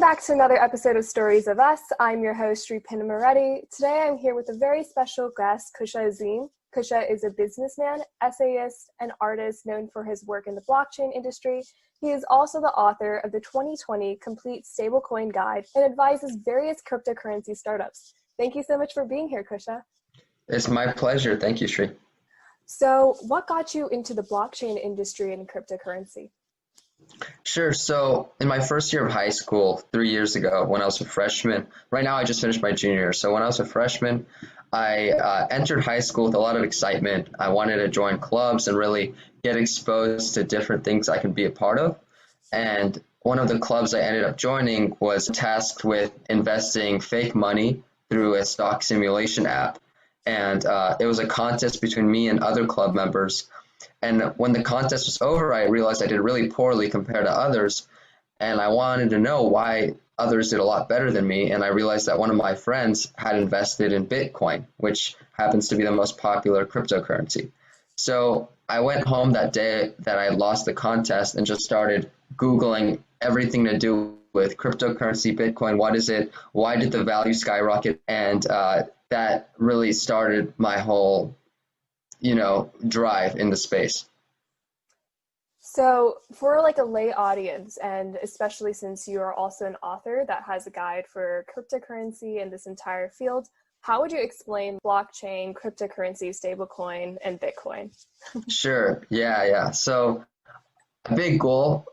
back to another episode of Stories of Us. I'm your host, Sripin Moretti. Today I'm here with a very special guest, Koosha Azim. Koosha is a businessman, essayist, and artist known for his work in the blockchain industry. He is also the author of the 2020 Complete Stablecoin Guide and advises various cryptocurrency startups. Thank you so much for being here, Koosha. It's my pleasure. Thank you, Sri. So what got you into the blockchain industry and cryptocurrency? Sure. So in my first year of high school, 3 years ago, when I was a freshman, right now I just finished my junior year. So when I was a freshman, I entered high school with a lot of excitement. I wanted to join clubs and really get exposed to different things I can be a part of. And one of the clubs I ended up joining was tasked with investing fake money through a stock simulation app. And it was a contest between me and other club members. And when the contest was over, I realized I did really poorly compared to others. And I wanted to know why others did a lot better than me. And I realized that one of my friends had invested in Bitcoin, which happens to be the most popular cryptocurrency. So I went home that day that I lost the contest and just started Googling everything to do with cryptocurrency, Bitcoin. What is it? Why did the value skyrocket? And that really started my whole drive in the space. So for like a lay audience, and especially since you are also an author that has a guide for cryptocurrency and this entire field, how would you explain blockchain, cryptocurrency, stablecoin, and Bitcoin? Sure. Yeah. So a big goal,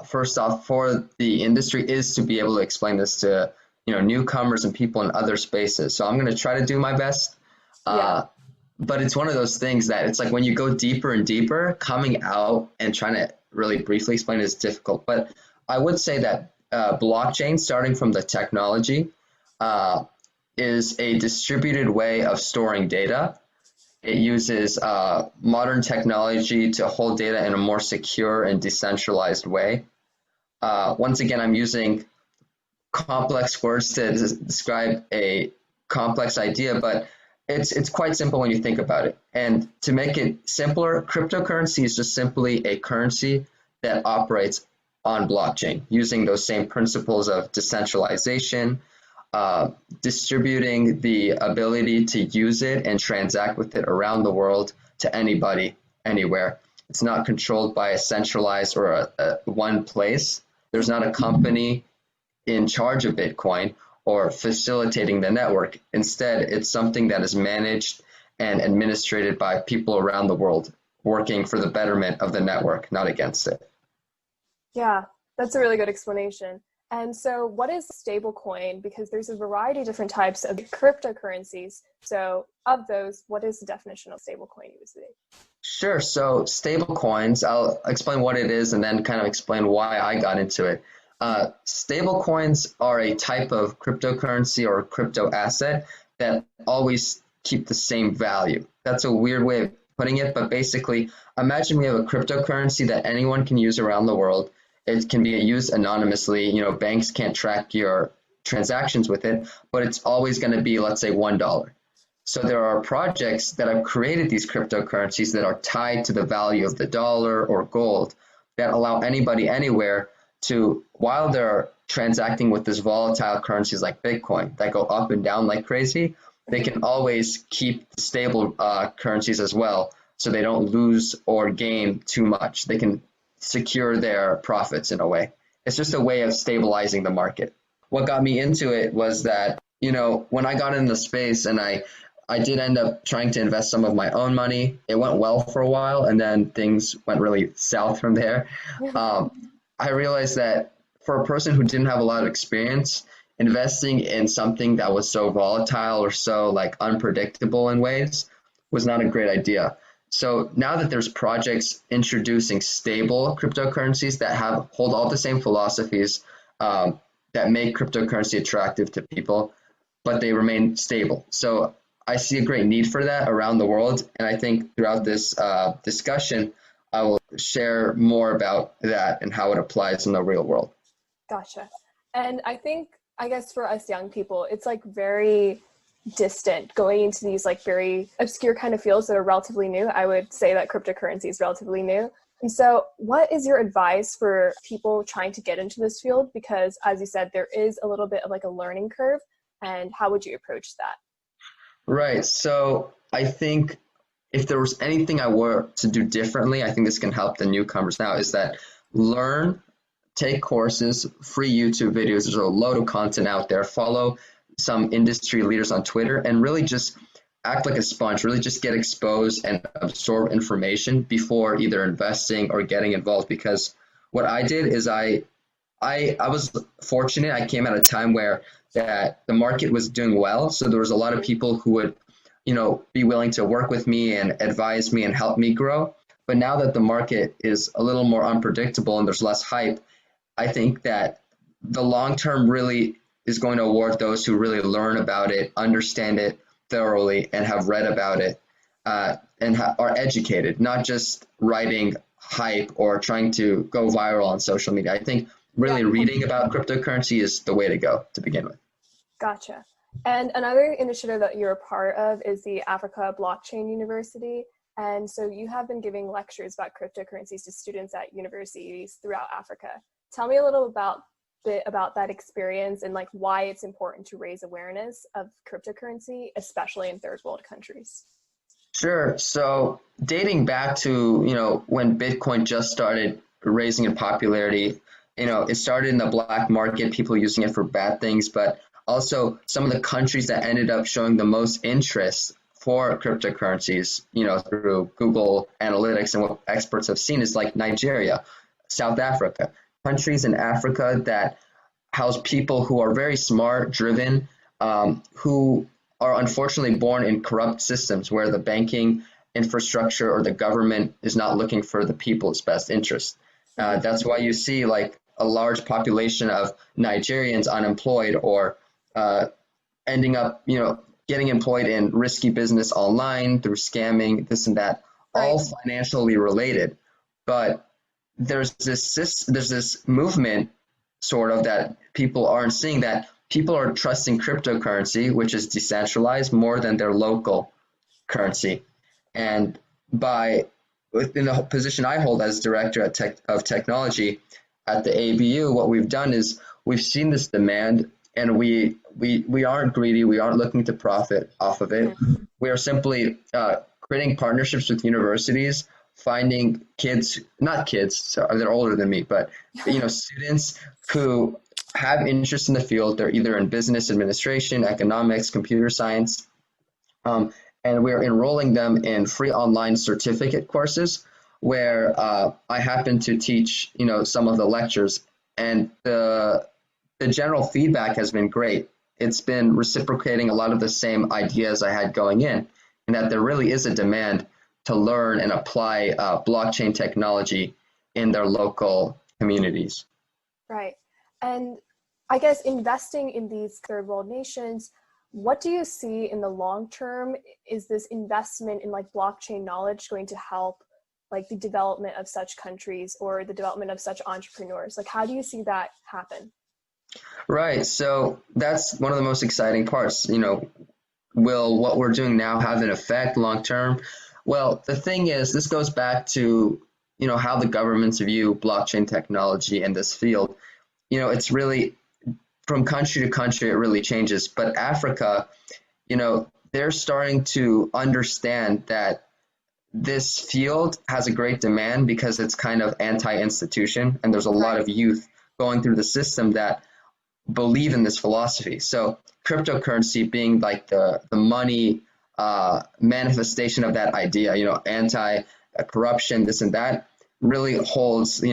first off, for the industry is to be able to explain this to newcomers and people in other spaces. So I'm going to try to do my best. But it's one of those things that it's like when you go deeper and deeper, coming out and trying to really briefly explain it is difficult. But I would say that blockchain, starting from the technology, is a distributed way of storing data. It uses modern technology to hold data in a more secure and decentralized way. Once again, I'm using complex words to describe a complex idea, but it's quite simple when you think about it. And to make it simpler, cryptocurrency is just simply a currency that operates on blockchain using those same principles of decentralization, distributing the ability to use it and transact with it around the world to anybody, anywhere. It's not controlled by a centralized or a one place. There's not a company in charge of Bitcoin or facilitating the network. Instead, it's something that is managed and administrated by people around the world, working for the betterment of the network, not against it. Yeah, that's a really good explanation. And so what is stablecoin? Because there's a variety of different types of cryptocurrencies. So of those, what is the definition of stablecoin usually? Sure. So stablecoins, I'll explain what it is and then kind of explain why I got into it. Stable coins are a type of cryptocurrency or crypto asset that always keep the same value. That's a weird way of putting it, but basically, imagine we have a cryptocurrency that anyone can use around the world. It can be used anonymously. Banks can't track your transactions with it, but it's always going to be, let's say, $1. So there are projects that have created these cryptocurrencies that are tied to the value of the dollar or gold that allow anybody anywhere to, while they're transacting with this volatile currencies like Bitcoin that go up and down like crazy, they can always keep stable currencies as well, so they don't lose or gain too much. They can secure their profits in a way. It's just a way of stabilizing the market. What got me into it was that, when I got into space and I did end up trying to invest some of my own money. It went well for a while, and then things went really south from there. I realized that for a person who didn't have a lot of experience, investing in something that was so volatile or so unpredictable in ways was not a great idea. So now that there's projects introducing stable cryptocurrencies that hold all the same philosophies that make cryptocurrency attractive to people, but they remain stable. So I see a great need for that around the world. And I think throughout this discussion, I will share more about that and how it applies in the real world. Gotcha. And I guess for us young people, it's very distant going into these very obscure kind of fields that are relatively new. I would say that cryptocurrency is relatively new. And so what is your advice for people trying to get into this field? Because as you said, there is a little bit of like a learning curve, and how would you approach that? Right. So I think if there was anything I were to do differently, I think this can help the newcomers now, is that learn, take courses, free YouTube videos. There's a load of content out there. Follow some industry leaders on Twitter and really just act like a sponge, really just get exposed and absorb information before either investing or getting involved. Because what I did is I was fortunate. I came at a time where that the market was doing well. So there was a lot of people who would, be willing to work with me and advise me and help me grow. But now that the market is a little more unpredictable and there's less hype, I think that the long term really is going to award those who really learn about it, understand it thoroughly, and have read about it, are educated, not just writing hype or trying to go viral on social media. I think really reading about cryptocurrency is the way to go to begin with. Gotcha. And another initiative that you're a part of is the Africa Blockchain University. And so you have been giving lectures about cryptocurrencies to students at universities throughout Africa. Tell me a little bit about that experience and like why it's important to raise awareness of cryptocurrency, especially in third world countries. Sure. So dating back to, when Bitcoin just started raising in popularity, it started in the black market, people using it for bad things, but also some of the countries that ended up showing the most interest for cryptocurrencies, through Google Analytics and what experts have seen is like Nigeria, South Africa, countries in Africa that house people who are very smart, driven, who are unfortunately born in corrupt systems where the banking infrastructure or the government is not looking for the people's best interest. That's why you see like a large population of Nigerians unemployed or ending up, getting employed in risky business online through scamming, this and that, all financially related. But there's this movement sort of that people aren't seeing, that people are trusting cryptocurrency, which is decentralized, more than their local currency. And in the position I hold as director of technology at the ABU, what we've done is we've seen this demand, and we aren't greedy. We aren't looking to profit off of it. We are simply creating partnerships with universities, finding not kids, so they're older than me, but students who have interest in the field. They're either in business administration, economics, computer science, and we're enrolling them in free online certificate courses where I happen to teach, some of the lectures, and the general feedback has been great. It's been reciprocating a lot of the same ideas I had going in, and that there really is a demand to learn and apply blockchain technology in their local communities. Right. And I guess investing in these third world nations, what do you see in the long term? Is this investment in like blockchain knowledge going to help like the development of such countries or the development of such entrepreneurs? Like, how do you see that happen? Right. So that's one of the most exciting parts. Will what we're doing now have an effect long term? Well, the thing is, this goes back to, how the governments view blockchain technology in this field. It's really from country to country, it really changes. But Africa, they're starting to understand that this field has a great demand because it's kind of anti-institution, and there's a lot of youth going through the system that believe in this philosophy. So cryptocurrency being like the money manifestation of that idea, anti-corruption, this and that, really holds,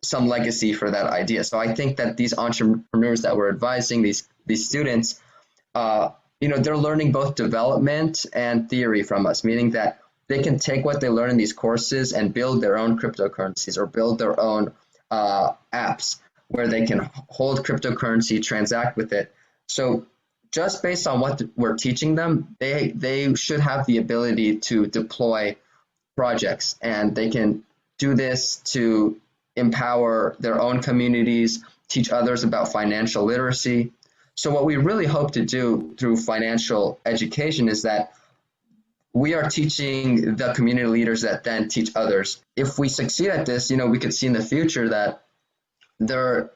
some legacy for that idea. So I think that these entrepreneurs that we're advising, these students, they're learning both development and theory from us, meaning that they can take what they learn in these courses and build their own cryptocurrencies or build their own apps where they can hold cryptocurrency, transact with it. So just based on what we're teaching them, they should have the ability to deploy projects, and they can do this to empower their own communities, teach others about financial literacy. So what we really hope to do through financial education is that we are teaching the community leaders that then teach others. If we succeed at this, we could see in the future that there are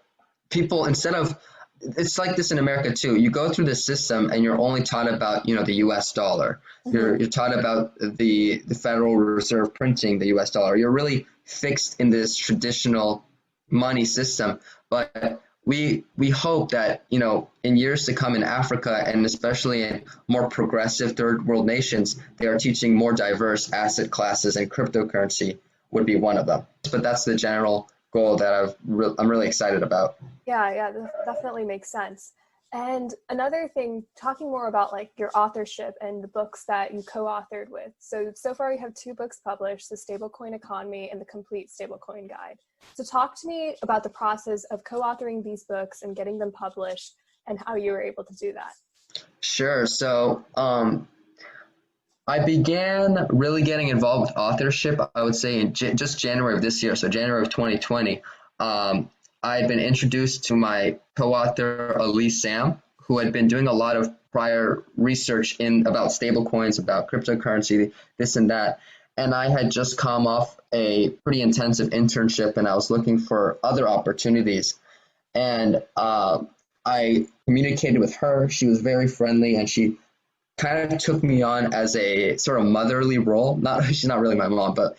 people, instead of, it's like this in America too. You go through the system and you're only taught about, the US dollar. You're taught about the Federal Reserve printing the US dollar. You're really fixed in this traditional money system. But we hope that, in years to come in Africa, and especially in more progressive third world nations, they are teaching more diverse asset classes, and cryptocurrency would be one of them. But that's the general goal that I'm really excited about. Yeah, that definitely makes sense. And another thing, talking more about like your authorship and the books that you co-authored with. So far you have 2 books published, The Stablecoin Economy and The Complete Stablecoin Guide. So talk to me about the process of co-authoring these books and getting them published and how you were able to do that. Sure. So I began really getting involved with authorship, I would say, in just January of this year, so January of 2020. I had been introduced to my co-author, Elise Sam, who had been doing a lot of prior research about stablecoins, about cryptocurrency, this and that. And I had just come off a pretty intensive internship, and I was looking for other opportunities. And I communicated with her. She was very friendly, and she kind of took me on as a sort of motherly role. She's not really my mom, but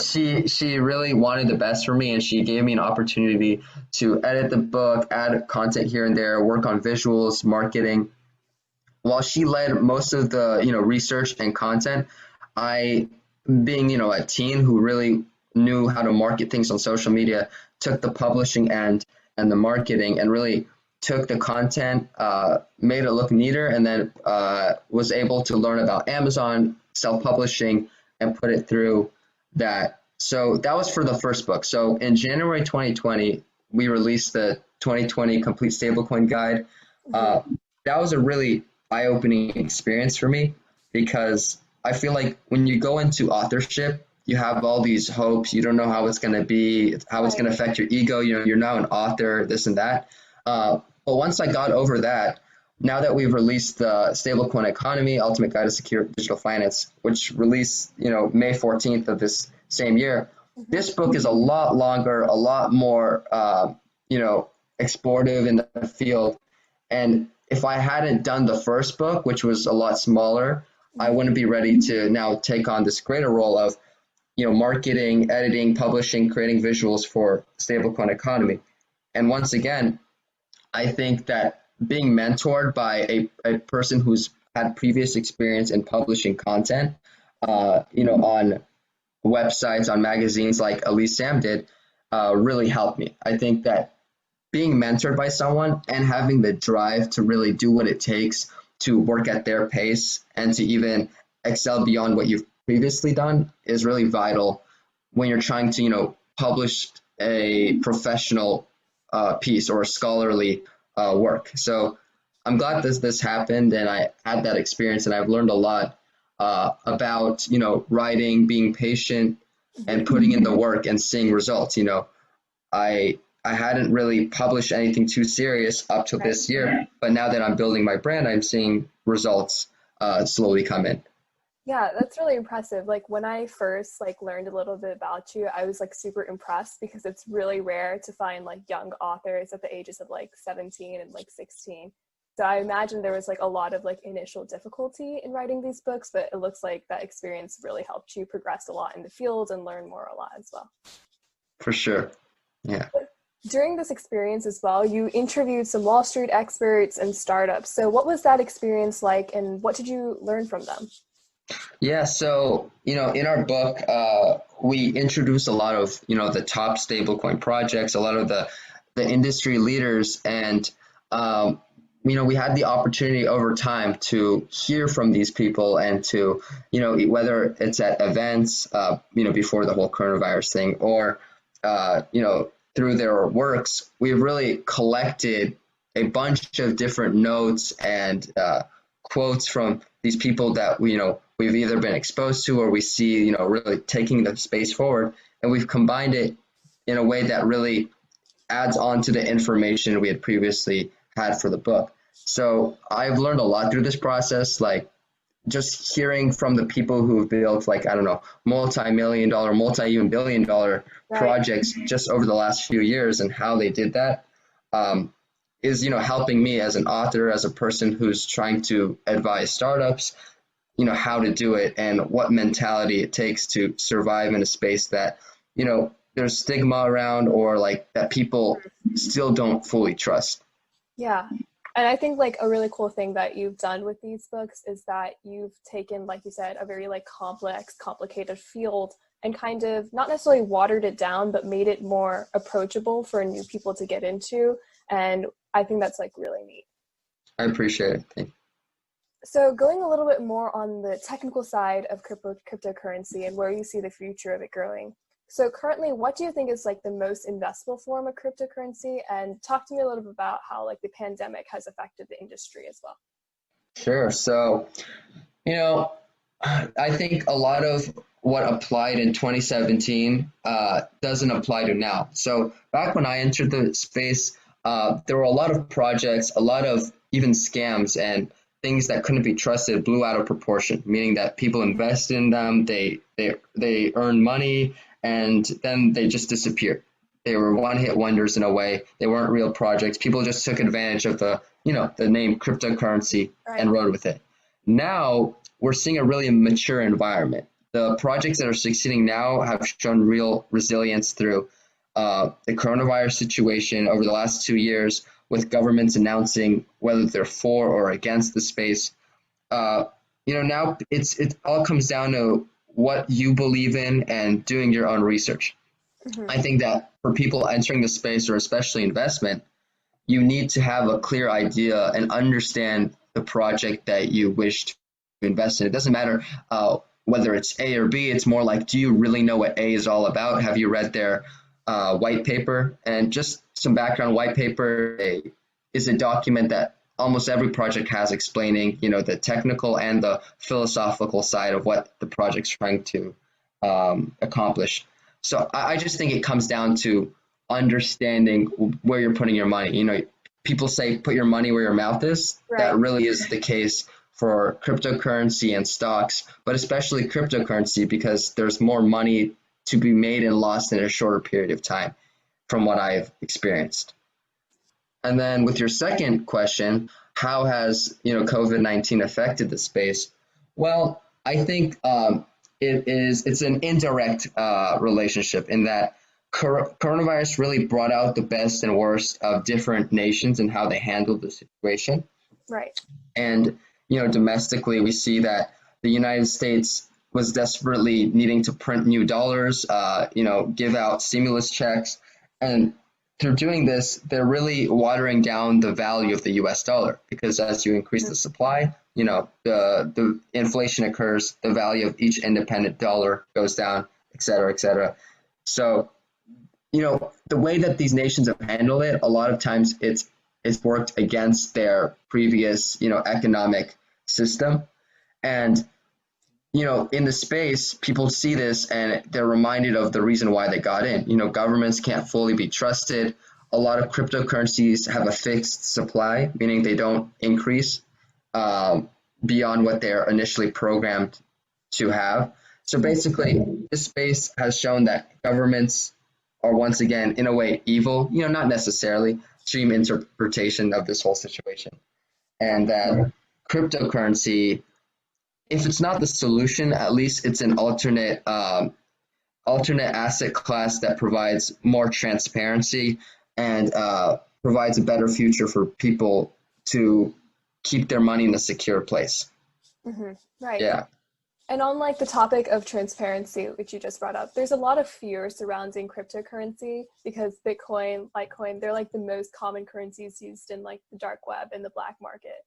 she really wanted the best for me, and she gave me an opportunity to edit the book, add content here and there, work on visuals, marketing. While she led most of the research and content, I, being a teen who really knew how to market things on social media, took the publishing end and the marketing and really took the content, made it look neater, and then was able to learn about Amazon, self-publishing, and put it through that. So that was for the first book. So in January 2020, we released the 2020 Complete Stablecoin Guide. That was a really eye-opening experience for me, because I feel like when you go into authorship, you have all these hopes. You don't know how it's going to be, how it's going to affect your ego. You're now an author, this and that. But once I got over that, now that we've released the Stablecoin Economy, Ultimate Guide to Secure Digital Finance, which released, May 14th of this same year, this book is a lot longer, a lot more, explorative in the field. And if I hadn't done the first book, which was a lot smaller, I wouldn't be ready to now take on this greater role of, marketing, editing, publishing, creating visuals for Stablecoin Economy. And once again, I think that being mentored by a person who's had previous experience in publishing content, on websites, on magazines like Elise Sam did, really helped me. I think that being mentored by someone and having the drive to really do what it takes to work at their pace and to even excel beyond what you've previously done is really vital when you're trying to, publish a professional piece or a scholarly work. So I'm glad this happened, and I had that experience, and I've learned a lot about, writing, being patient, and putting in the work and seeing results. I hadn't really published anything too serious up till this year, but now that I'm building my brand, I'm seeing results slowly come in. Yeah, that's really impressive. Like when I first learned a little bit about you, I was super impressed, because it's really rare to find young authors at the ages of 17 and 16. So I imagine there was a lot of initial difficulty in writing these books, but it looks like that experience really helped you progress a lot in the field and learn more a lot as well. For sure. Yeah. During this experience as well, you interviewed some Wall Street experts and startups. So what was that experience like, and what did you learn from them? Yeah, so, in our book, we introduced a lot of, the top stablecoin projects, a lot of the industry leaders, and, we had the opportunity over time to hear from these people and to, whether it's at events, before the whole coronavirus thing, or, through their works, we've really collected a bunch of different notes and quotes from these people that we've either been exposed to or we see really taking the space forward, and we've combined it in a way that really adds on to the information we had previously had for the book. So I've learned a lot through this process. just hearing from the people who have built, like, I don't know, multi-million dollar, multi-even billion dollar Right. projects just over the last few years and how they did that, um, is, helping me as an author, as a person who's trying to advise startups, how to do it and what mentality it takes to survive in a space that, there's stigma around, or like that people still don't fully trust. Yeah. And I think like a really cool thing that you've done with these books is that you've taken, like you said, a very like complex, complicated field and kind of not necessarily watered it down, but made it more approachable for new people to get into. And I think that's like really neat. I appreciate it. Thank you. So going a little bit more on the technical side of cryptocurrency and where you see the future of it growing. So currently, what do you think is like the most investable form of cryptocurrency? And talk to me a little bit about how like the pandemic has affected the industry as well. Sure. So, I think a lot of what applied in 2017 doesn't apply to now. So back when I entered the space, there were a lot of projects, a lot of even scams and things that couldn't be trusted blew out of proportion, meaning that people invested in them, they earned money, and then they just disappeared. They were one-hit wonders in a way. They weren't real projects. People just took advantage of the name cryptocurrency and rode with it. Now we're seeing a really mature environment. The projects that are succeeding now have shown real resilience through the coronavirus situation over the last 2 years, with governments announcing whether they're for or against the space. Now it all comes down to what you believe in and doing your own research. Mm-hmm. I think that for people entering the space, or especially investment, you need to have a clear idea and understand the project that you wish to invest in. It doesn't matter whether it's A or B. It's more like, do you really know what A is all about? Have you read their white paper? And just some background, white paper is a document that almost every project has, explaining, the technical and the philosophical side of what the project's trying to accomplish. So I just think it comes down to understanding where you're putting your money. People say put your money where your mouth is. Right. That really is the case for cryptocurrency and stocks, but especially cryptocurrency, because there's more money to be made and lost in a shorter period of time, from what I've experienced. And then with your second question, how has COVID-19 affected the space? Well, I think it's an indirect relationship, in that coronavirus really brought out the best and worst of different nations and how they handled the situation. Right. And domestically, we see that the United States was desperately needing to print new dollars, give out stimulus checks, and through doing this, they're really watering down the value of the U.S. dollar, because as you increase the supply, the inflation occurs, the value of each independent dollar goes down, et cetera, et cetera. So, the way that these nations have handled it, a lot of times it's worked against their previous, economic system. And, in the space, people see this and they're reminded of the reason why they got in. Governments can't fully be trusted. A lot of cryptocurrencies have a fixed supply, meaning they don't increase beyond what they're initially programmed to have. So basically, this space has shown that governments are once again, in a way, evil, not necessarily, extreme interpretation of this whole situation. And that cryptocurrency, if it's not the solution, at least it's an alternate asset class that provides more transparency and provides a better future for people to keep their money in a secure place. Mm-hmm. Right. Yeah. And on like the topic of transparency, which you just brought up, there's a lot of fear surrounding cryptocurrency, because Bitcoin, Litecoin, they're like the most common currencies used in like the dark web and the black market.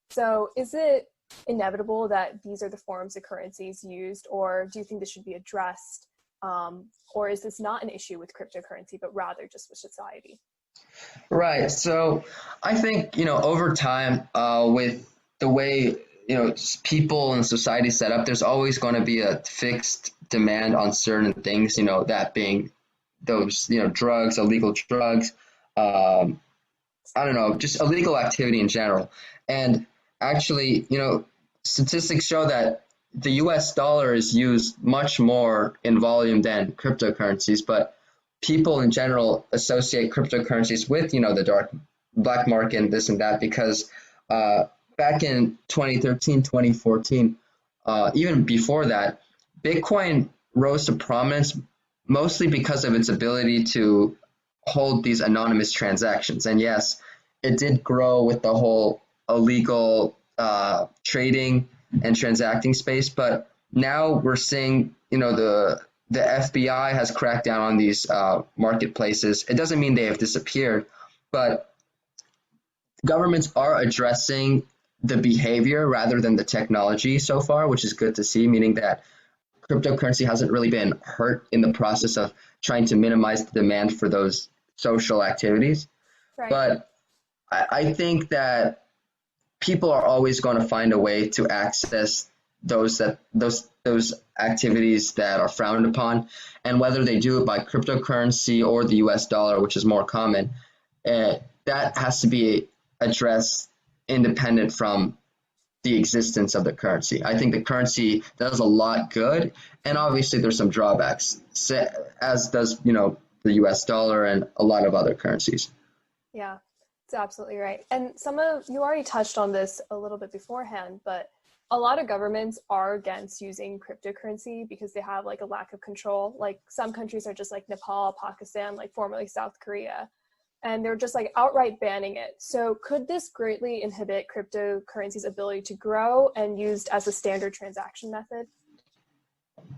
So is it inevitable that these are the forms of currencies used, or do you think this should be addressed? Or is this not an issue with cryptocurrency, but rather just with society? Right. So I think, over time, with the way, people and society set up, there's always going to be a fixed demand on certain things, that being those, drugs, illegal drugs, I don't know, just illegal activity in general. And actually, statistics show that the US dollar is used much more in volume than cryptocurrencies, but people in general associate cryptocurrencies with, the dark black market and this and that because back in 2013, 2014, even before that, Bitcoin rose to prominence mostly because of its ability to hold these anonymous transactions. And yes, it did grow with the whole illegal trading and transacting space, but now we're seeing, the FBI has cracked down on these marketplaces. It doesn't mean they have disappeared, but governments are addressing the behavior rather than the technology so far, which is good to see, meaning that cryptocurrency hasn't really been hurt in the process of trying to minimize the demand for those social activities. Right. But I think that people are always going to find a way to access those activities that are frowned upon, and whether they do it by cryptocurrency or the US dollar, which is more common, that has to be addressed independent from the existence of the currency. I think the currency does a lot good, and obviously there's some drawbacks, as does, the US dollar and a lot of other currencies. Yeah, that's absolutely right. And you already touched on this a little bit beforehand, but a lot of governments are against using cryptocurrency because they have like a lack of control. Like some countries are just like Nepal, Pakistan, like formerly South Korea, and they're just like outright banning it. So could this greatly inhibit cryptocurrency's ability to grow and used as a standard transaction method?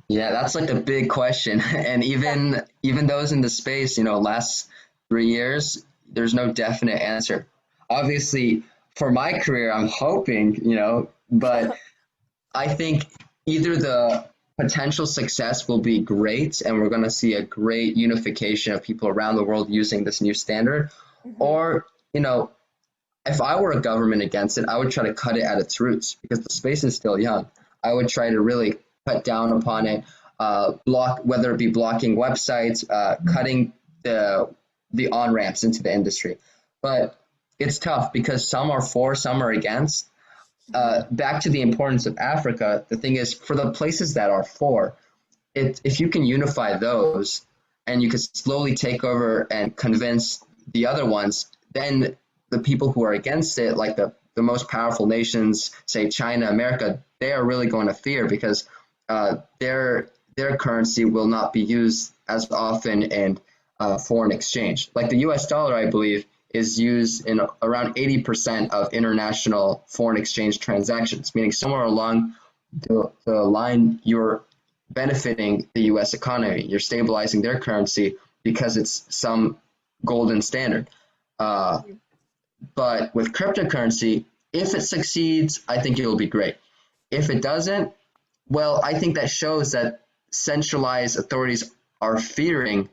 Yeah, that's like a big question. And even those in the space, last 3 years, there's no definite answer. Obviously, for my career, I'm hoping, but I think either the potential success will be great and we're going to see a great unification of people around the world using this new standard, or, if I were a government against it, I would try to cut it at its roots because the space is still young. I would try to really cut down upon it, whether it be blocking websites, cutting the on-ramps into the industry. But it's tough because some are for, some are against. Back to the importance of Africa, the thing is, for the places that are for, if you can unify those and you can slowly take over and convince the other ones, then the people who are against it, like the most powerful nations, say China, America, they are really going to fear because their currency will not be used as often in foreign exchange. Like the US dollar, I believe, is used in around 80% of international foreign exchange transactions, meaning somewhere along the line, you're benefiting the US economy. You're stabilizing their currency because it's some golden standard. But with cryptocurrency, if it succeeds, I think it will be great. If it doesn't, well, I think that shows that centralized authorities are fearing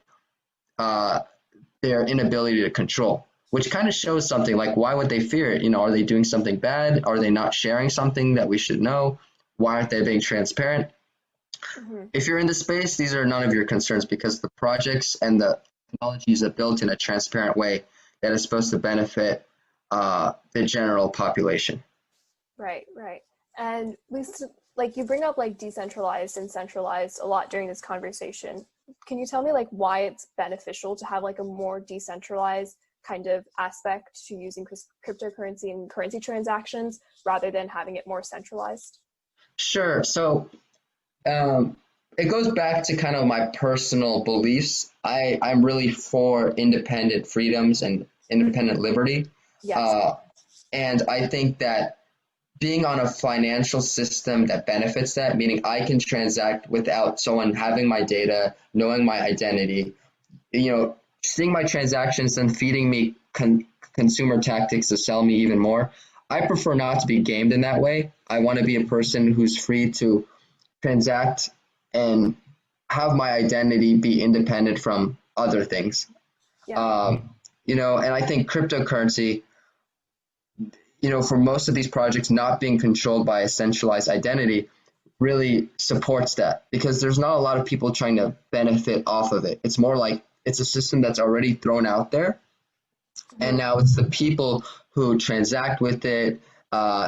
their inability to control, which kind of shows something like, why would they fear it? Are they doing something bad? Are they not sharing something that we should know? Why aren't they being transparent? If you're in the space, these are none of your concerns because the projects and the technologies are built in a transparent way that is supposed to benefit the general population. Right. And like you bring up like decentralized and centralized a lot during this conversation. Can you tell me like why it's beneficial to have like a more decentralized kind of aspect to using cryptocurrency and currency transactions rather than having it more centralized? Sure. So it goes back to kind of my personal beliefs. I'm really for independent freedoms and independent liberty. Yes. And I think that being on a financial system that benefits that, meaning I can transact without someone having my data, knowing my identity, seeing my transactions and feeding me consumer tactics to sell me even more. I prefer not to be gamed in that way. I want to be a person who's free to transact and have my identity be independent from other things. Yeah. And I think cryptocurrency, for most of these projects not being controlled by a centralized identity really supports that because there's not a lot of people trying to benefit off of it. It's more like it's a system that's already thrown out there. And now it's the people who transact with it,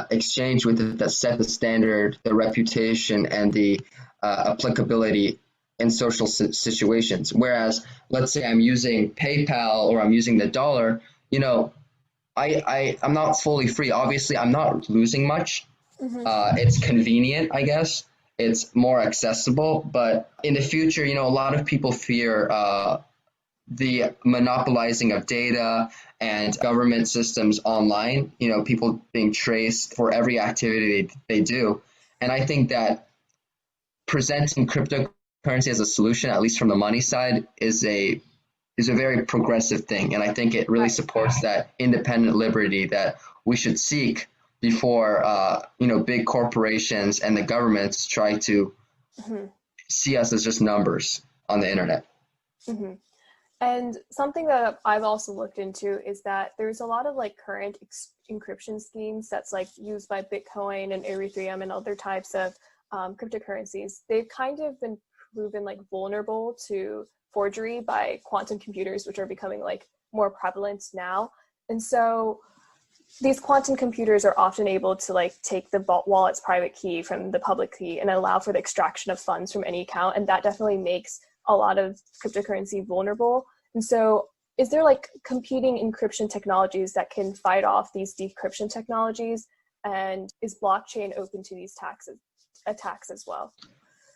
exchange with it that set the standard, the reputation, and the applicability in social situations. Whereas, let's say I'm using PayPal or I'm using the dollar, you know, I'm not fully free. Obviously, I'm not losing much. It's convenient, I guess. It's more accessible, but in the future, you know, a lot of people fear the monopolizing of data and government systems online, you know, people being traced for every activity they do. And I think that presenting cryptocurrency as a solution, at least from the money side, is a very progressive thing. And I think it really supports that independent liberty that we should seek before, you know, big corporations and the governments try to see us as just numbers on the internet. And something that I've also looked into is that there's a lot of like current encryption schemes that's like used by Bitcoin and Ethereum and other types of cryptocurrencies. They've kind of been proven like vulnerable to forgery by quantum computers, which are becoming like more prevalent now. And so these quantum computers are often able to like take the wallet's private key from the public key and allow for the extraction of funds from any account. And that definitely makes a lot of cryptocurrency vulnerable. And so is there like competing encryption technologies that can fight off these decryption technologies? And is blockchain open to these attacks as well?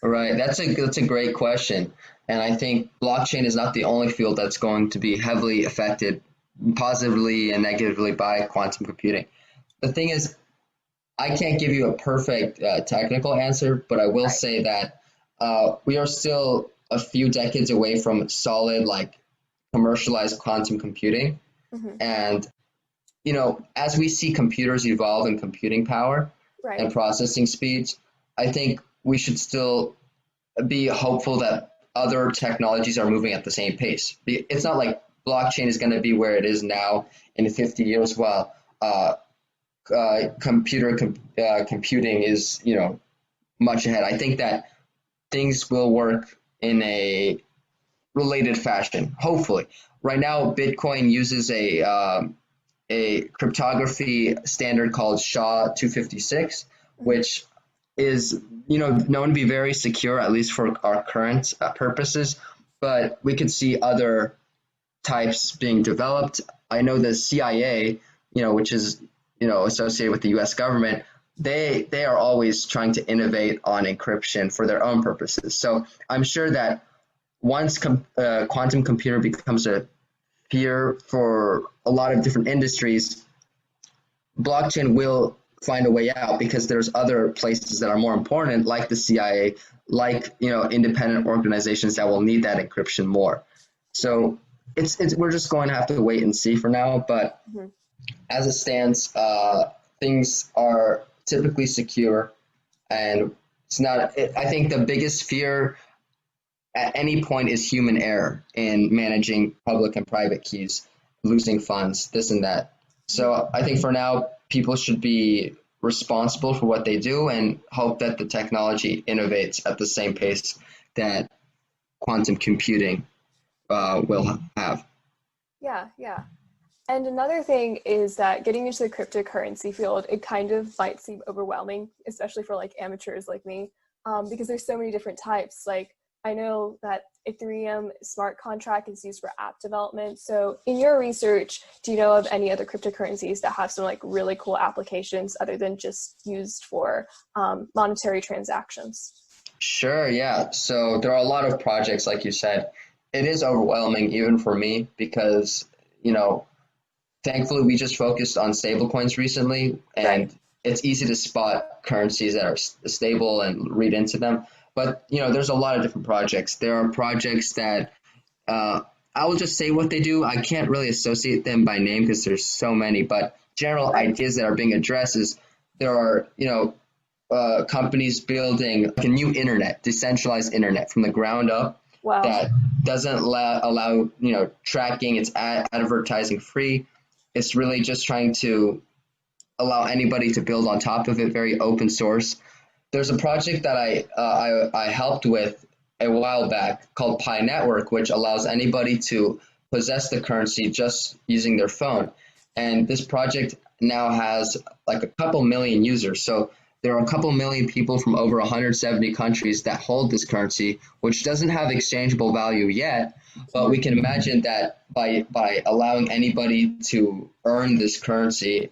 Right, that's a great question. And I think blockchain is not the only field that's going to be heavily affected positively and negatively by quantum computing. The thing is, I can't give you a perfect technical answer, but I will say that we are still a few decades away from solid, like commercialized quantum computing. And, you know, as we see computers evolve in computing power and processing speeds, I think we should still be hopeful that other technologies are moving at the same pace. It's not like blockchain is going to be where it is now in 50 years while computing is, you know, much ahead. I think that things will work in a related fashion, hopefully. Right now, Bitcoin uses a cryptography standard called SHA-256, which is, you know, known to be very secure, at least for our current purposes. But we could see other types being developed. I know the CIA, you know, which is, you know, associated with the U.S. government, they are always trying to innovate on encryption for their own purposes. So I'm sure that once quantum computer becomes a peer for a lot of different industries, blockchain will find a way out because there's other places that are more important, like the CIA, like, you know, independent organizations that will need that encryption more. So we're just going to have to wait and see for now. But as it stands, things are typically secure, and it's not. I think the biggest fear at any point is human error in managing public and private keys, losing funds, this and that. So I think for now, people should be responsible for what they do and hope that the technology innovates at the same pace that quantum computing will have. Yeah. And another thing is that getting into the cryptocurrency field, it kind of might seem overwhelming, especially for like amateurs like me, because there's so many different types. Like I know that Ethereum smart contract is used for app development. So in your research, do you know of any other cryptocurrencies that have some like really cool applications other than just used for monetary transactions? Sure, yeah. So there are a lot of projects, like you said. It is overwhelming even for me because, you know, thankfully we just focused on stablecoins recently, and it's easy to spot currencies that are stable and read into them. But, you know, there's a lot of different projects. There are projects that I will just say what they do. I can't really associate them by name because there's so many, but general ideas that are being addressed is there are, you know, companies building like a new internet, decentralized internet from the ground up. Wow. That doesn't allow, you know, tracking. It's advertising free. It's really just trying to allow anybody to build on top of it, very open source. There's a project that I helped with a while back called Pi Network, which allows anybody to possess the currency just using their phone. And this project now has like a couple million users. So there are a couple million people from over 170 countries that hold this currency, which doesn't have exchangeable value yet. But we can imagine that by allowing anybody to earn this currency,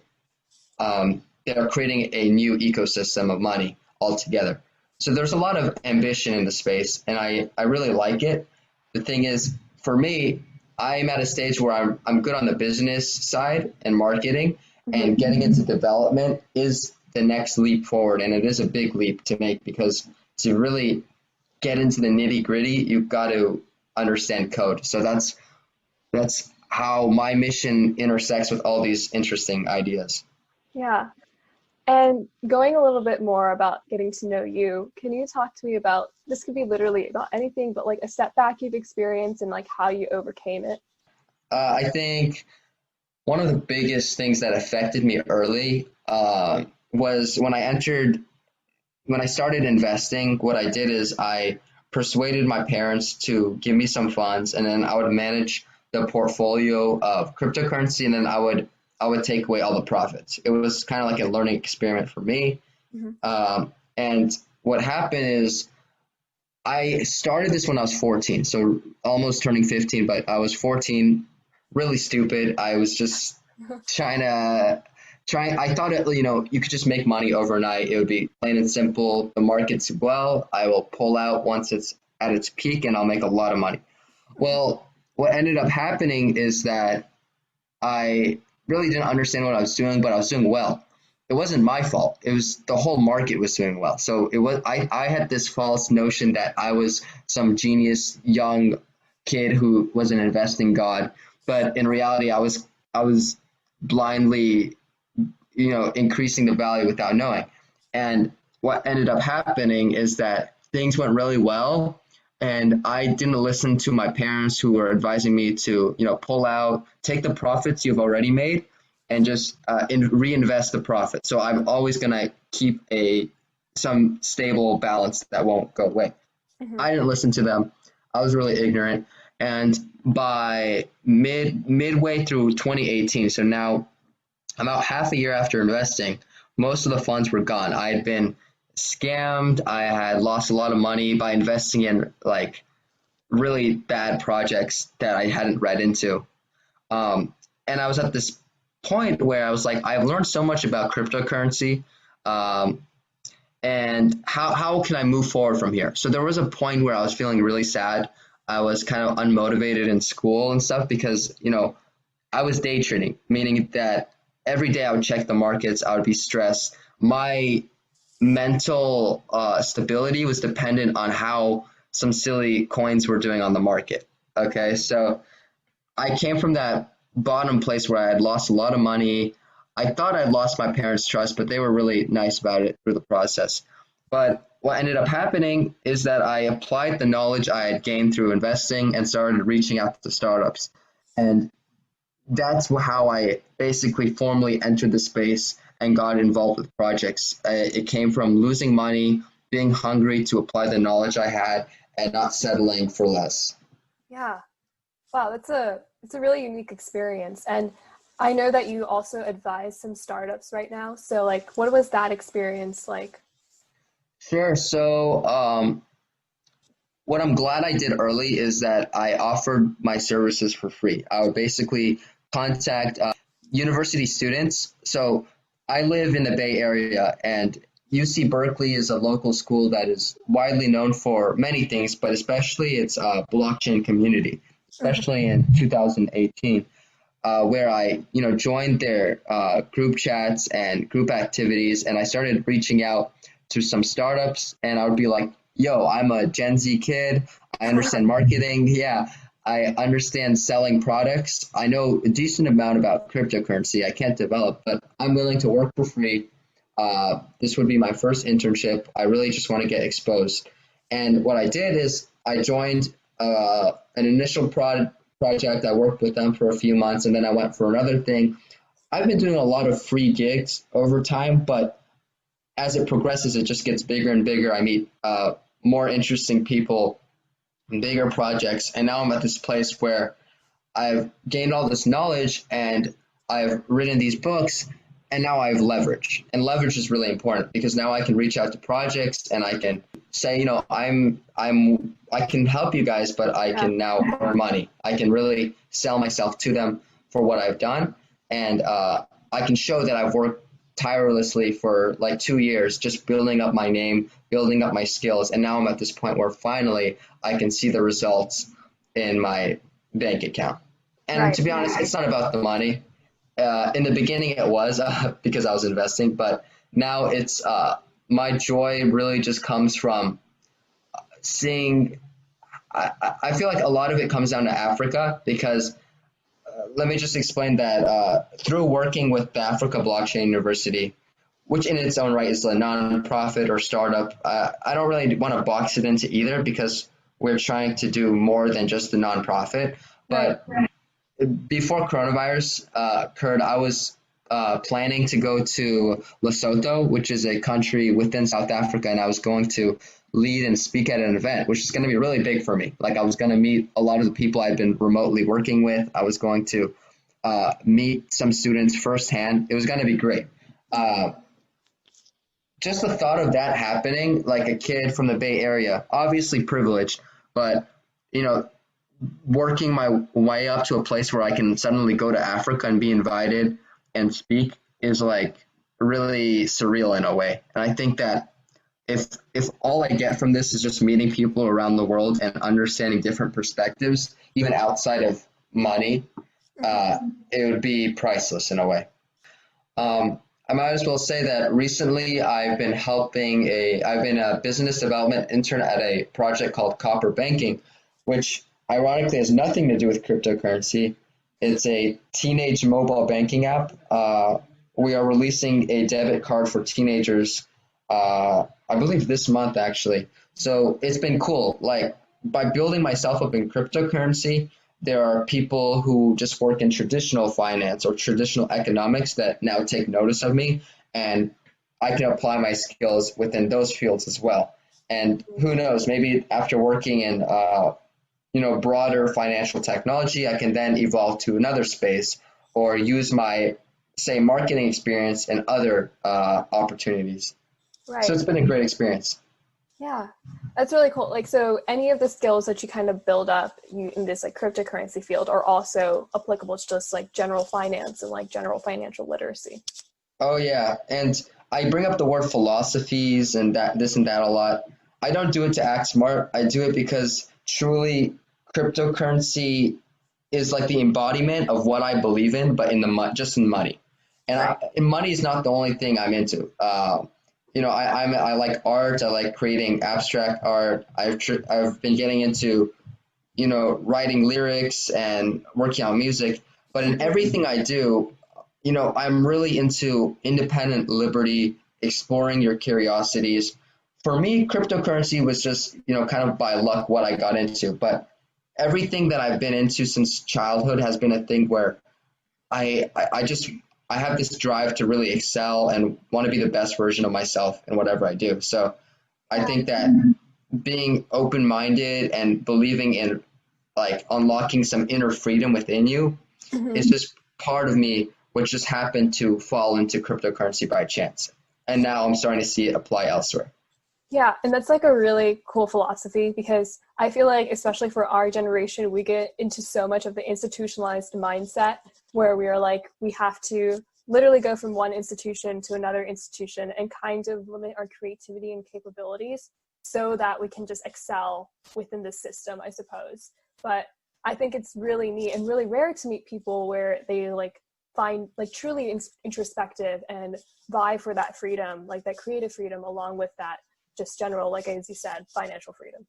they're creating a new ecosystem of money altogether. So there's a lot of ambition in the space, and I really like it. The thing is, for me, I'm at a stage where I'm good on the business side and marketing, and getting into development is the next leap forward. And it is a big leap to make, because to really get into the nitty gritty, you've got to understand code. So that's how my mission intersects with all these interesting ideas. Yeah. And going a little bit more about getting to know you, can you talk to me about, this could be literally about anything, but like a setback you've experienced and like how you overcame it? I think one of the biggest things that affected me early was when I started investing. What I did is I persuaded my parents to give me some funds, and then I would manage the portfolio of cryptocurrency, and then I would take away all the profits. It was kind of like a learning experiment for me. And what happened is I started this when I was 14, so almost turning 15, but I was 14, really stupid. I was just I thought you could just make money overnight. It would be plain and simple. The market's well, I will pull out once it's at its peak and I'll make a lot of money. Well, what ended up happening is that I really didn't understand what I was doing, but I was doing well. It wasn't my fault. It was the whole market was doing well. So I had this false notion that I was some genius young kid who was an investing god. But in reality, I was blindly, increasing the value without knowing. And what ended up happening is that things went really well, and I didn't listen to my parents who were advising me to, pull out, take the profits you've already made, and just reinvest the profit. So I'm always going to keep some stable balance that won't go away. I didn't listen to them. I was really ignorant. And by midway through 2018, so now about half a year after investing, most of the funds were gone. I had been scammed. I had lost a lot of money by investing in like really bad projects that I hadn't read into. And I was at this point where I was like, I've learned so much about cryptocurrency. And how can I move forward from here? So there was a point where I was feeling really sad. I was kind of unmotivated in school and stuff because, I was day trading, meaning that every day I would check the markets. I would be stressed. My mental stability was dependent on how some silly coins were doing on the market. Okay, so I came from that bottom place where I had lost a lot of money. I thought I'd lost my parents' trust, but they were really nice about it through the process. But what ended up happening is that I applied the knowledge I had gained through investing and started reaching out to startups. And that's how I basically formally entered the space and got involved with projects. It came from losing money, being hungry to apply the knowledge I had, and not settling for less. Yeah. Wow, it's a really unique experience. And I know that you also advise some startups right now. So like, what was that experience like? Sure. So what I'm glad I did early is that I offered my services for free. I would basically contact university students. So I live in the Bay Area, and UC Berkeley is a local school that is widely known for many things, but especially its blockchain community, especially in 2018, where I joined their group chats and group activities, and I started reaching out to some startups, and I would be like, yo, I'm a Gen Z kid. I understand marketing. Yeah, I understand selling products. I know a decent amount about cryptocurrency. I can't develop, but I'm willing to work for free. This would be my first internship. I really just want to get exposed. And what I did is I joined an initial project. I worked with them for a few months, and then I went for another thing. I've been doing a lot of free gigs over time, but as it progresses, it just gets bigger and bigger. I meet more interesting people, bigger projects, and now I'm at this place where I've gained all this knowledge and I've written these books, and now I have leverage, and leverage is really important because now I can reach out to projects and I can say, I can help you guys, but I can now earn money. I can really sell myself to them for what I've done, and I can show that I've worked tirelessly for like 2 years, just building up my name, building up my skills, and now I'm at this point where finally I can see the results in my bank account. And to be honest, it's not about the money. In the beginning, it was because I was investing, but now it's my joy really just comes from seeing. I feel like a lot of it comes down to Africa because let me just explain that through working with the Africa Blockchain University, which in its own right is a nonprofit or startup, I don't really want to box it into either because we're trying to do more than just the nonprofit. But before coronavirus occurred, I was planning to go to Lesotho, which is a country within South Africa, and I was going to lead and speak at an event, which is going to be really big for me. Like I was going to meet a lot of the people I've been remotely working with. I was going to meet some students firsthand. It was going to be great. Just the thought of that happening, like a kid from the Bay Area, obviously privileged, but working my way up to a place where I can suddenly go to Africa and be invited and speak is like really surreal in a way. And I think that if all I get from this is just meeting people around the world and understanding different perspectives, even outside of money, it would be priceless in a way. I might as well say that recently I've been a business development intern at a project called Copper Banking, which ironically has nothing to do with cryptocurrency. It's a teenage mobile banking app. We are releasing a debit card for teenagers, I believe this month actually. So it's been cool. Like by building myself up in cryptocurrency, there are people who just work in traditional finance or traditional economics that now take notice of me, and I can apply my skills within those fields as well. And who knows, maybe after working in broader financial technology, I can then evolve to another space or use my, say, marketing experience in other opportunities. Right. So it's been a great experience. Yeah, that's really cool. Like, so any of the skills that you kind of build up in this like cryptocurrency field are also applicable to just like general finance and like general financial literacy. Oh yeah, and I bring up the word philosophies and this and that a lot. I don't do it to act smart. I do it because truly cryptocurrency is like the embodiment of what I believe in, but just in money. And money is not the only thing I'm into. I like art. I like creating abstract art. I've been getting into, writing lyrics and working on music. But in everything I do, I'm really into independent liberty, exploring your curiosities. For me, cryptocurrency was just, kind of by luck what I got into. But everything that I've been into since childhood has been a thing where I have this drive to really excel and want to be the best version of myself in whatever I do. So I think that being open-minded and believing in like unlocking some inner freedom within you is just part of me, which just happened to fall into cryptocurrency by chance. And now I'm starting to see it apply elsewhere. Yeah, and that's like a really cool philosophy because I feel like, especially for our generation, we get into so much of the institutionalized mindset where we are like, we have to literally go from one institution to another institution and kind of limit our creativity and capabilities so that we can just excel within the system, I suppose. But I think it's really neat and really rare to meet people where they like find like truly introspective and vie for that freedom, like that creative freedom along with that just general, like as you said, financial freedom.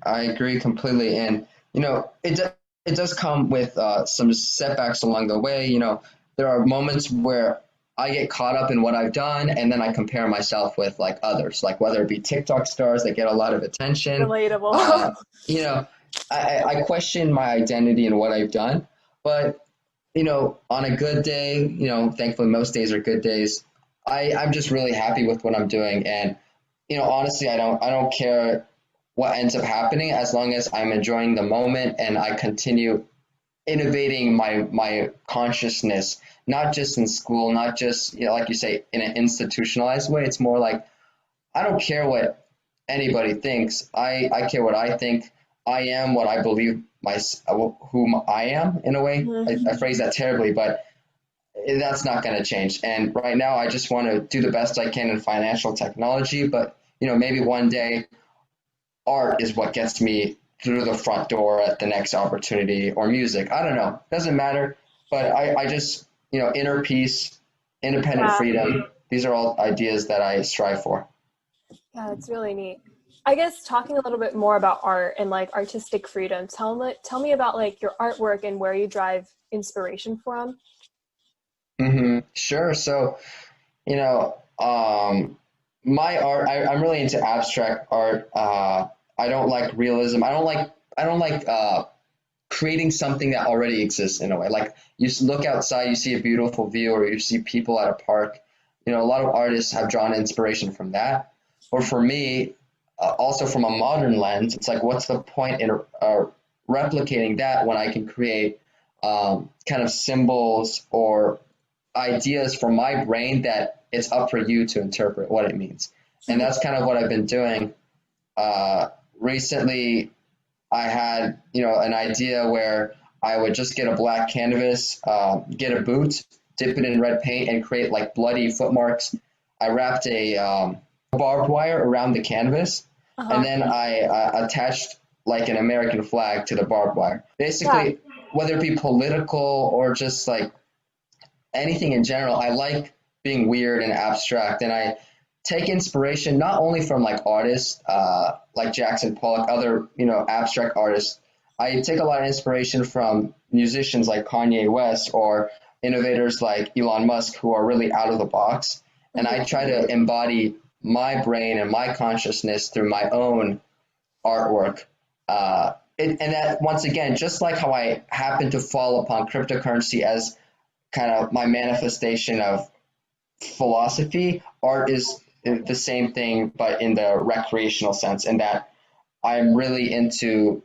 I agree completely. And, it does come with some setbacks along the way. There are moments where I get caught up in what I've done and then I compare myself with like others, like whether it be TikTok stars that get a lot of attention. Relatable. I question my identity and what I've done. But, on a good day, thankfully most days are good days. I'm just really happy with what I'm doing. And honestly, I don't care what ends up happening as long as I'm enjoying the moment and I continue innovating my consciousness, not just in school, not just, like you say, in an institutionalized way. It's more like, I don't care what anybody thinks. I care what I think. I am what I believe whom I am, in a way. I phrase that terribly, but that's not going to change. And right now, I just want to do the best I can in financial technology. But maybe one day, art is what gets me through the front door at the next opportunity, or music. I don't know. Doesn't matter. But I just, inner peace, independent freedom. These are all ideas that I strive for. Yeah, it's really neat. I guess talking a little bit more about art and like artistic freedom, tell me about like your artwork and where you drive inspiration from. Sure. So, you know, my art, I'm really into abstract art. I don't like realism. I don't like creating something that already exists, in a way. Like, look outside, you see a beautiful view, or you see people at a park. A lot of artists have drawn inspiration from that. Or for me, also from a modern lens, it's like, what's the point in replicating that when I can create kind of symbols or ideas from my brain that it's up for you to interpret what it means. And that's kind of what I've been doing. Recently, I had, an idea where I would just get a black canvas, get a boot, dip it in red paint, and create like bloody footmarks. I wrapped a barbed wire around the canvas, and then I attached like an American flag to the barbed wire. Basically, whether it be political or just like anything in general, I like being weird and abstract, and I take inspiration not only from like artists like Jackson Pollock, other abstract artists. I take a lot of inspiration from musicians like Kanye West or innovators like Elon Musk, who are really out of the box, and I try to embody my brain and my consciousness through my own artwork. And that, once again, just like how I happen to fall upon cryptocurrency as kind of my manifestation of philosophy, art is the same thing, but in the recreational sense, in that I'm really into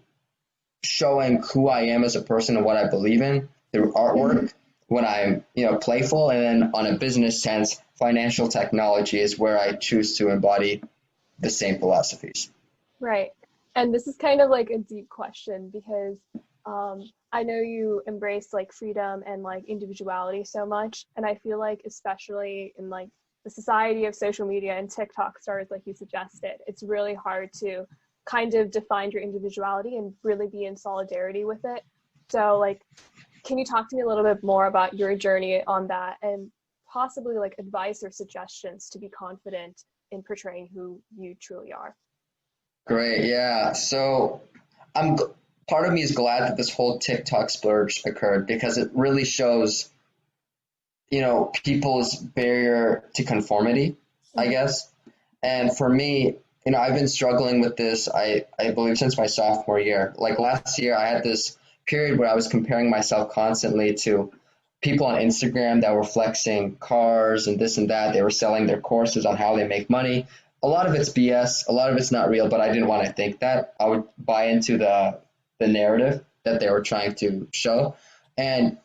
showing who I am as a person and what I believe in through artwork when I'm, playful. And then on a business sense, financial technology is where I choose to embody the same philosophies. Right. And this is kind of like a deep question because I know you embrace like freedom and like individuality so much. And I feel like, especially in like the society of social media and TikTok stars, like you suggested, it's really hard to kind of define your individuality and really be in solidarity with it. So like, can you talk to me a little bit more about your journey on that and possibly like advice or suggestions to be confident in portraying who you truly are? Great. Yeah. So part of me is glad that this whole TikTok splurge occurred, because it really shows, people's barrier to conformity, I guess. And for me, I've been struggling with this, I believe, since my sophomore year. Like last year, I had this period where I was comparing myself constantly to people on Instagram that were flexing cars and this and that. They were selling their courses on how they make money. A lot of it's BS. A lot of it's not real, but I didn't want to think that. I would buy into the narrative that they were trying to show. And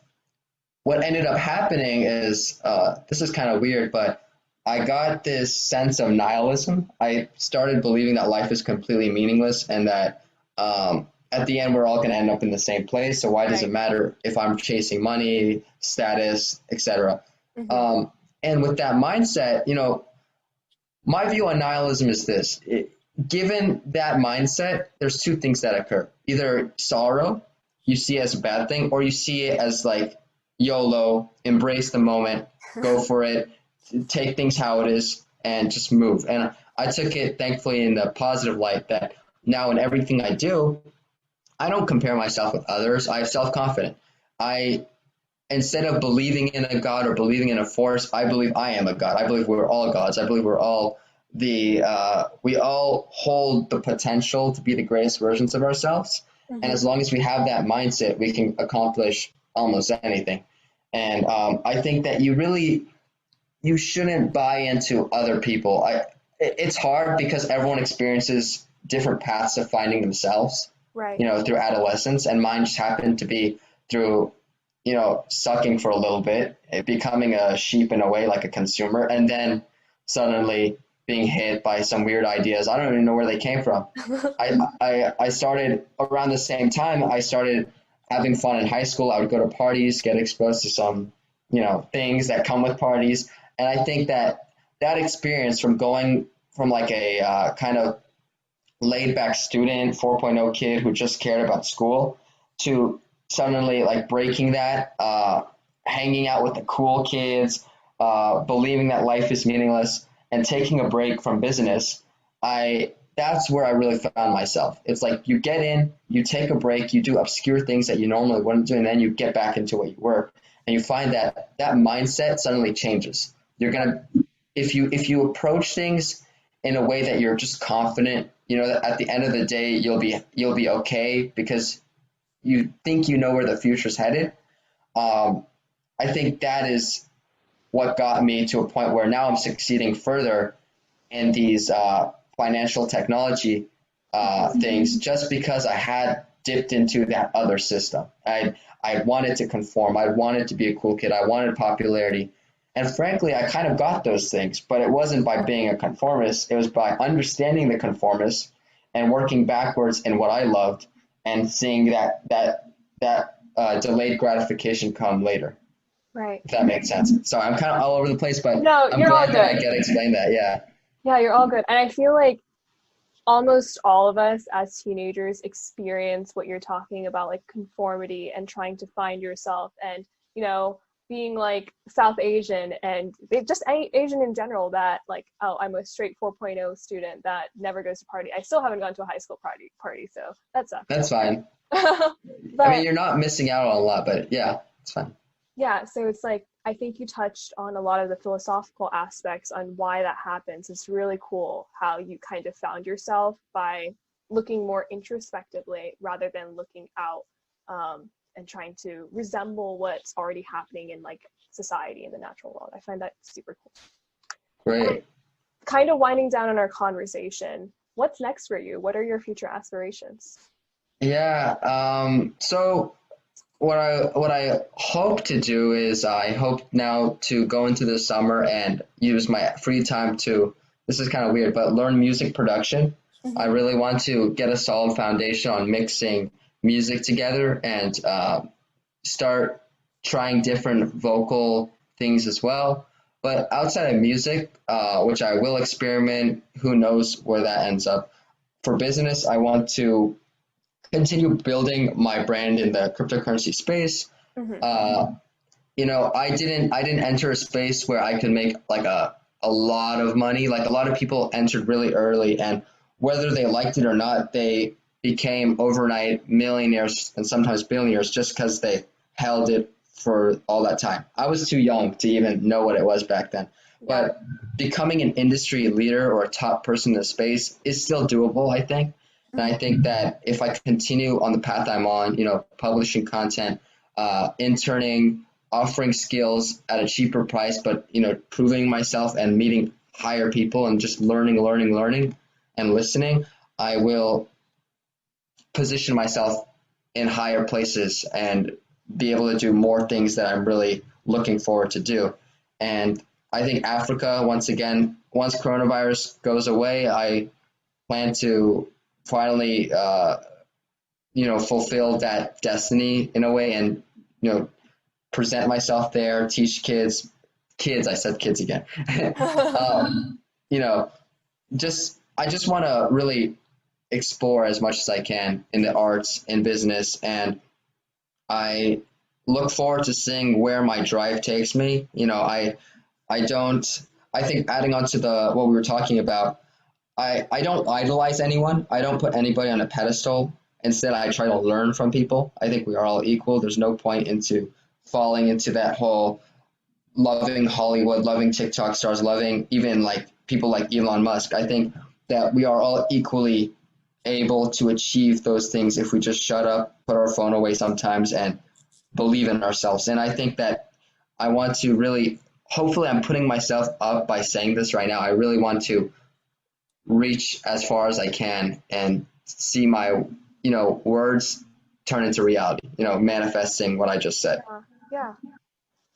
what ended up happening is, this is kind of weird, but I got this sense of nihilism. I started believing that life is completely meaningless and that at the end, we're all going to end up in the same place. So why does it matter if I'm chasing money, status, etc.? And with that mindset, my view on nihilism is this. Given that mindset, there's two things that occur. Either sorrow, you see it as a bad thing, or you see it as like YOLO, embrace the moment, go for it, take things how it is, and just move. And I took it, thankfully, in the positive light that now in everything I do, I don't compare myself with others. I have self-confidence. Instead of believing in a God or believing in a force, I believe I am a God. I believe we're all gods. I believe we're all we all hold the potential to be the greatest versions of ourselves. And as long as we have that mindset, we can accomplish almost anything. And I think that you shouldn't buy into other people. It's hard because everyone experiences different paths of finding themselves, right, through adolescence. And mine just happened to be through, sucking for a little bit, becoming a sheep in a way, like a consumer, and then suddenly being hit by some weird ideas. I don't even know where they came from. I started around the same time. I started having fun in high school. I would go to parties, get exposed to some, things that come with parties. And I think that experience from going from like a kind of laid back student, 4.0 kid who just cared about school, to suddenly like breaking that, hanging out with the cool kids, believing that life is meaningless, and taking a break from business. That's where I really found myself. It's like you get in, you take a break, you do obscure things that you normally wouldn't do, and then you get back into what you were, and you find that mindset suddenly changes. You're gonna, if you approach things in a way that you're just confident, that at the end of the day you'll be okay because you think you know where the future's headed. I think that is what got me to a point where now I'm succeeding further in these financial technology things, just because I had dipped into that other system. I wanted to conform. I wanted to be a cool kid. I wanted popularity. And frankly, I kind of got those things, but it wasn't by being a conformist. It was by understanding the conformist and working backwards in what I loved and seeing that delayed gratification come later. Right. If that makes sense. Sorry, I'm kind of all over the place, but No, I'm you're all glad that I good. get to explain that. Yeah. Yeah, you're all good. And I feel like almost all of us as teenagers experience what you're talking about, like conformity and trying to find yourself, and being like South Asian and just Asian in general, that like, oh, I'm a straight 4.0 student that never goes to party. I still haven't gone to a high school party, so that sucks. That's fine. But, I mean, you're not missing out on a lot, but yeah, it's fine. Yeah, so it's like, I think you touched on a lot of the philosophical aspects on why that happens. It's really cool how you kind of found yourself by looking more introspectively rather than looking out, and trying to resemble what's already happening in like society in the natural world. I find that super cool. Great. Kind of winding down on our conversation, what's next for you? What are your future aspirations? Yeah. So what I hope to do is I hope now to go into the summer and use my free time to, this is kind of weird, but learn music production. Mm-hmm. I really want to get a solid foundation on mixing music together and start trying different vocal things as well. But outside of music, which I will experiment, who knows where that ends up. For business, I want to continue building my brand in the cryptocurrency space. Mm-hmm. I didn't enter a space where I could make like a lot of money. Like a lot of people entered really early, and whether they liked it or not, they became overnight millionaires and sometimes billionaires just because they held it for all that time. I was too young to even know what it was back then. Yeah. But becoming an industry leader or a top person in the space is still doable, I think. And I think that if I continue on the path I'm on, publishing content, interning, offering skills at a cheaper price, but, proving myself and meeting higher people and just learning and listening, I will position myself in higher places and be able to do more things that I'm really looking forward to do. And I think Africa, once again, once coronavirus goes away, I plan to finally, fulfill that destiny in a way and, present myself there, teach kids, I said kids again. I just want to really explore as much as I can in the arts and business. And I look forward to seeing where my drive takes me. I think adding on to what we were talking about, I don't idolize anyone. I don't put anybody on a pedestal. Instead, I try to learn from people. I think we are all equal. There's no point into falling into that whole loving Hollywood, loving TikTok stars, loving even like people like Elon Musk. I think that we are all equally able to achieve those things if we just shut up, put our phone away sometimes, and believe in ourselves. And I think that I want to really, hopefully I'm putting myself up by saying this right now. I really want to reach as far as I can and see my, words turn into reality, manifesting what I just said. Yeah.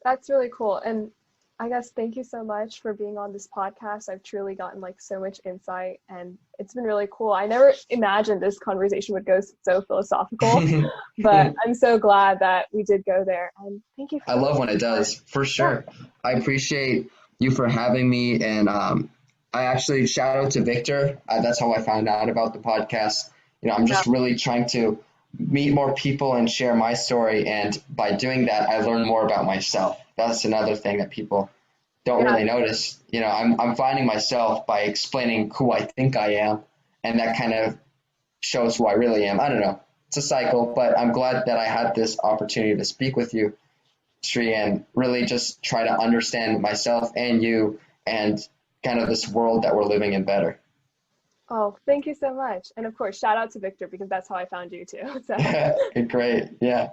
That's really cool. And I guess thank you so much for being on this podcast. I've truly gotten like so much insight and it's been really cool. I never imagined this conversation would go so philosophical, but I'm so glad that we did go there. And thank you. I love when it does, for sure. Yeah. I appreciate you for having me. And I actually shout out to Victor. That's how I found out about the podcast. I'm just really trying to meet more people and share my story. And by doing that, I learn more about myself. That's another thing that people don't really notice. I'm finding myself by explaining who I think I am, and that kind of shows who I really am. I don't know. It's a cycle, but I'm glad that I had this opportunity to speak with you, Sri, and really just try to understand myself and you and kind of this world that we're living in better. Oh, thank you so much. And of course, shout out to Victor because that's how I found you too. So. Great. Yeah.